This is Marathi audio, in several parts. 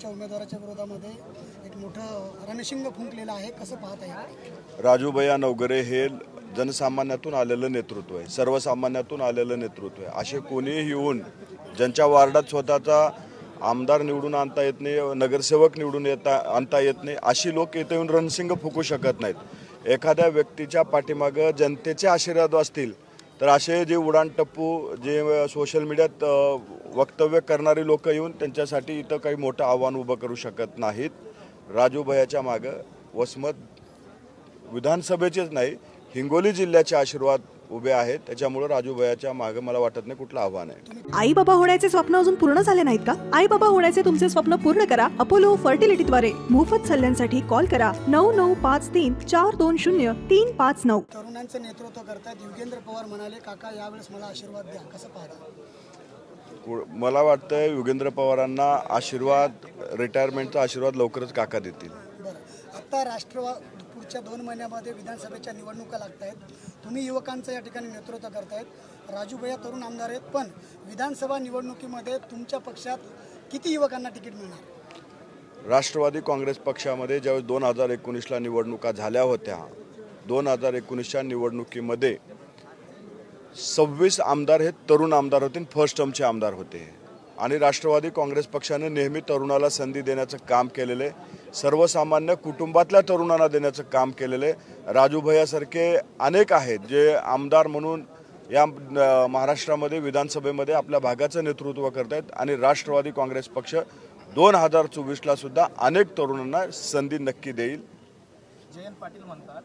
तुमच्या उमेदवाराच्या विरोधामध्ये एक मोठं रणशिंग फुंकलेलं आहे, कसं पाहत आहे? राजूभैया नवघरे हे जनसामान्यातून आलेलं नेतृत्व आहे, सर्वसामान्यातून आलेलं नेतृत्व आहे. असे कोणीही येऊन ज्यांच्या वार्डात स्वतःचा आमदार निवडून आणता येत नाही, नगरसेवक निवडून आणता येत नाही, अशी लोक इथे येऊन रणशिंग फुकू शकत नाहीत. एखाद्या व्यक्तीच्या पाठीमागं जनतेचे आशीर्वाद असतील तर असे जे उडाणटप्पू जे सोशल मीडियात वक्तव्य करणारी लोक येऊन त्यांच्यासाठी इथं काही मोठं आव्हान उभं करू शकत नाहीत. राजूभैयाच्या मागं वसमत विधानसभेचेच नाही, हिंगोली जिल्ह्याचे आशीर्वाद उभे आहेत. त्याच्यामुळे राजूभैयाच्या मागे मला वाटत नाही कुठलं आव्हान आहे. आई बाबा होण्याचे स्वप्न अजून पूर्ण झाले नाहीत का? आई बाबा होण्याचे तुमचे स्वप्न पूर्ण करा अपोलो फर्टिलिटीद्वारे. मोफत सल्ल्यांसाठी कॉल करा 9953420359. तरुणांचं नेतृत्व करतायत योगेंद्र पवार म्हणाले, काका यावेळेस मला आशीर्वाद द्या, कसं पाहता? मला वाटतं योगेंद्र पवारांना आशीर्वाद, रिटायरमेंटचा आशीर्वाद लवकरच काका देतील. बरं, आता पुढच्या 2 महिन्यामध्ये विधानसभेच्या निवडणुका लागत आहेत. तुम्ही युवकांचं या ठिकाणी नेतृत्व करतायत. राजूभैया तरुण आमदार आहेत, पण विधानसभा निवडणुकीमध्ये तुमच्या पक्षात किती युवकांना तिकीट मिळणार? राष्ट्रवादी काँग्रेस पक्षामध्ये ज्यावेळेस 2019ला निवडणुका झाल्या होत्या, 2019च्या निवडणुकीमध्ये 26 आमदार हे तरुण आमदार होते, फर्स्ट टर्मचे आमदार होते. आणि राष्ट्रवादी काँग्रेस पक्षाने नेहमी तरुणाला संधी देण्याचं काम केलेलं आहे, सर्वसामान्य कुटुंबातल्या तरुणांना देण्याचं काम केलेलं आहे. राजूभैयासारखे अनेक आहेत जे आमदार म्हणून या महाराष्ट्रामध्ये विधानसभेमध्ये आपल्या भागाचं नेतृत्व करत आहेत. आणि राष्ट्रवादी काँग्रेस पक्ष 2024ला सुद्धा अनेक तरुणांना संधी नक्की देईल. जयंत पाटील म्हणतात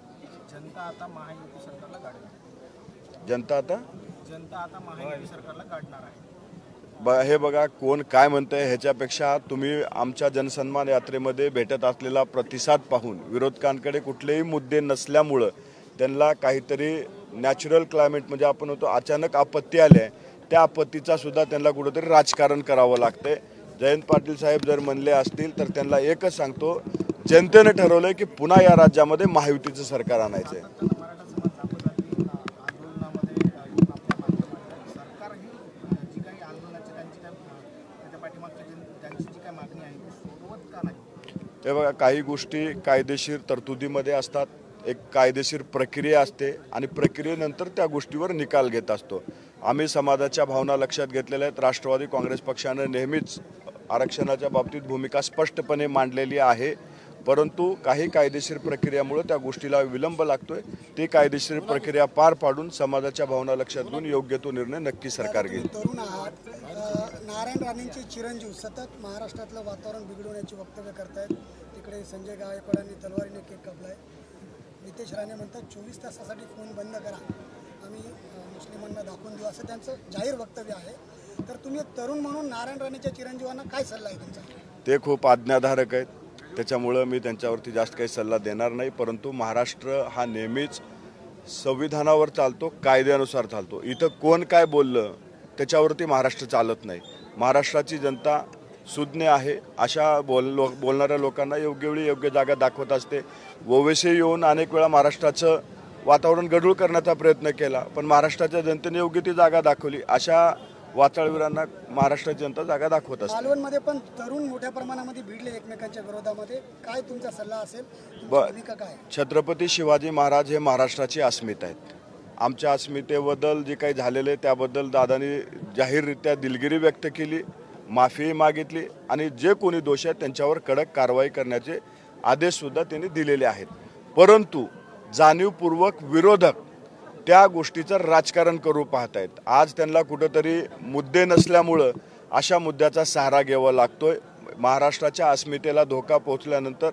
जनता आता महायुती सरकारला गाडणार. जनता आता महायुती सरकारला गाडणार आहे. हे बघा, कोण काय म्हणतंय ह्याच्यापेक्षा तुम्ही आमच्या जनसन्मान यात्रेमध्ये भेटत असलेला प्रतिसाद पाहून, विरोधकांकडे कुठलेही मुद्दे नसल्यामुळं त्यांना काहीतरी नॅचरल क्लायमेट म्हणजे आपण होतो अचानक आपत्ती आली, त्या आपत्तीचा सुद्धा त्यांना कुठंतरी राजकारण करावं लागतंय. जयंत पाटील साहेब जर म्हणले असतील तर त्यांना एकच सांगतो, जनतेने ठरवलंय की पुन्हा या राज्यामध्ये महायुतीचं सरकार आणायचं आहे. हे बघा, काही गोष्टी कायदेशीर तरतुदीमध्ये असतात, एक कायदेशीर प्रक्रिया असते आणि प्रक्रियेनंतर त्या गोष्टीवर निकाल घेत असतो. आम्ही समाजाच्या भावना लक्षात घेतलेल्या आहेत. राष्ट्रवादी काँग्रेस पक्षानं नेहमीच आरक्षणाच्या बाबतीत भूमिका स्पष्टपणे मांडलेली आहे, परंतु काही कायदेशीर प्रक्रियामुळे त्या गोष्टीला विलंब लागतोय. ती कायदेशीर प्रक्रिया पार पाडून समाजाच्या भावना लक्षात घेऊन योग्य तो निर्णय नक्की सरकार घेईल. तरुण आहात, नारायण राणेंचे चिरंजीव सतत महाराष्ट्रातलं वातावरण बिघडवण्याची वक्तव्य करतायत. तिकडे संजय गायकवाडांनी तलवारीने केक कापलाय. नितेश राणे म्हणतात 24 तासासाठी फोन बंद करा, आम्ही मुस्लिमांना दाखवून देऊ, असं त्यांचं जाहीर वक्तव्य आहे. तर तुम्ही तरुण म्हणून नारायण राणेच्या चिरंजीवांना काय सल्ला आहे तुमचा? ते खूप आज्ञाधारक आहेत, त्याच्यामुळं मी त्यांच्यावरती जास्त काही सल्ला देणार नाही. परंतु महाराष्ट्र हा नेहमीच संविधानावर चालतो, कायद्यानुसार चालतो. इथं कोण काय बोललं त्याच्यावरती महाराष्ट्र चालत नाही. महाराष्ट्राची जनता सुज्ञ आहे, अशा बोलणाऱ्या लोकांना योग्य वेळी योग्य जागा दाखवत असते. ओवेसी येऊन अनेक वेळा महाराष्ट्राचं वातावरण गढूळ करण्याचा प्रयत्न केला, पण महाराष्ट्राच्या जनतेने योग्य ती जागा दाखवली. अशा वाचाळवीरांना महाराष्ट्राची जनता जागा दाखवत असते. मालवणमध्ये पण तरुण मोठ्या प्रमाणामध्ये भिडले एकमेकांच्या विरोधामध्ये, काय तुमचा सल्ला असेल, भूमिका काय? छत्रपती शिवाजी महाराज हे महाराष्ट्राची अस्मिता आहेत. आमच्या अस्मितेबद्दल जे काही झालेले त्याबद्दल दादांनी जाहीररित्या दिलगिरी व्यक्त केली, माफी मागितली आणि जे कोणी दोषी आहेत त्यांच्यावर कडक कारवाई करण्याचे आदेशसुद्धा त्यांनी दिलेले आहेत. परंतु जाणीवपूर्वक विरोधक त्या गोष्टीचं राजकारण करू पाहत आहेत. आज त्यांना कुठंतरी मुद्दे नसल्यामुळं अशा मुद्द्याचा सहारा घ्यावा लागतोय. महाराष्ट्राच्या अस्मितेला धोका पोहोचल्यानंतर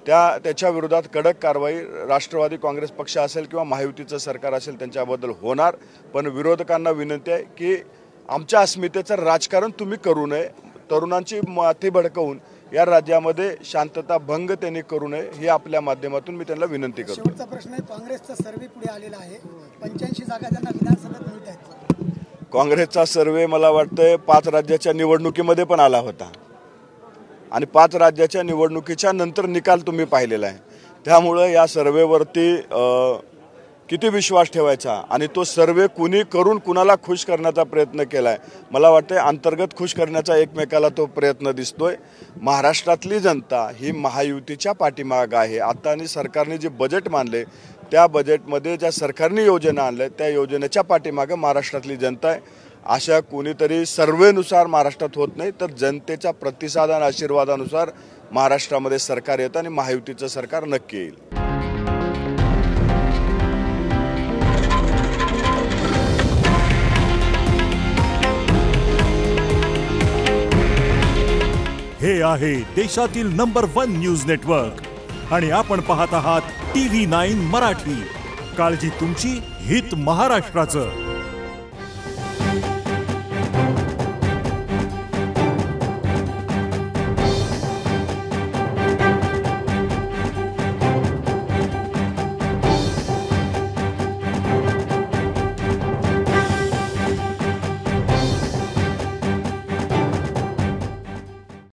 त्याच्या विरोधात कडक कारवाई राष्ट्रवादी काँग्रेस पक्ष असेल किंवा महायुतीचं सरकार असेल त्यांच्याबद्दल होणार. पण विरोधकांना विनंती आहे की आमच्या अस्मितेचं राजकारण तुम्ही करू नये, तरुणांची माथी भडकवून या राज्यामध्ये शांतता भंग त्यांनी करू नये, ही आपल्या माध्यमातून मी त्यांना विनंती करतो. शेवटचा प्रश्न आहे, काँग्रेसचा सर्व्हे पुढे आलेला आहे, 85 जागा त्यांना विधानसभेत मिळत आहेत. काँग्रेसचा सर्व्हे मला वाटतंय 5 राज्याच्या निवडणुकीमध्ये पण आला होता आणि 5 राज्याच्या निवडणुकीच्या नंतर निकाल तुम्ही पाहिलेला आहे. त्यामुळं या सर्व्हेवरती किती विश्वास ठेवायचा आणि तो सर्वे कुणी करून कुणाला खुश करण्याचा प्रयत्न केला आहे. मला वाटतं अंतर्गत खुश करण्याचा एकमेकाला तो प्रयत्न दिसतोय. महाराष्ट्रातली जनता ही महायुतीच्या पाठीमागं आहे. आता आणि सरकारने जे बजेट मानले त्या बजेटमध्ये ज्या सरकारने योजना आणल्या त्या योजनेच्या पाठीमागं महाराष्ट्रातली जनता आहे. अशा कोणीतरी सर्वेनुसार महाराष्ट्रात होत नाही, तर जनतेच्या प्रतिसाद आणि आशीर्वादानुसार महाराष्ट्रामध्ये सरकार येतं आणि महायुतीचं सरकार नक्की येईल. हे आहे देशातील नंबर 1 न्यूज नेटवर्क आणि आपण पाहत आहात TV9 मराठी. काळजी तुमची, हित महाराष्ट्राचं.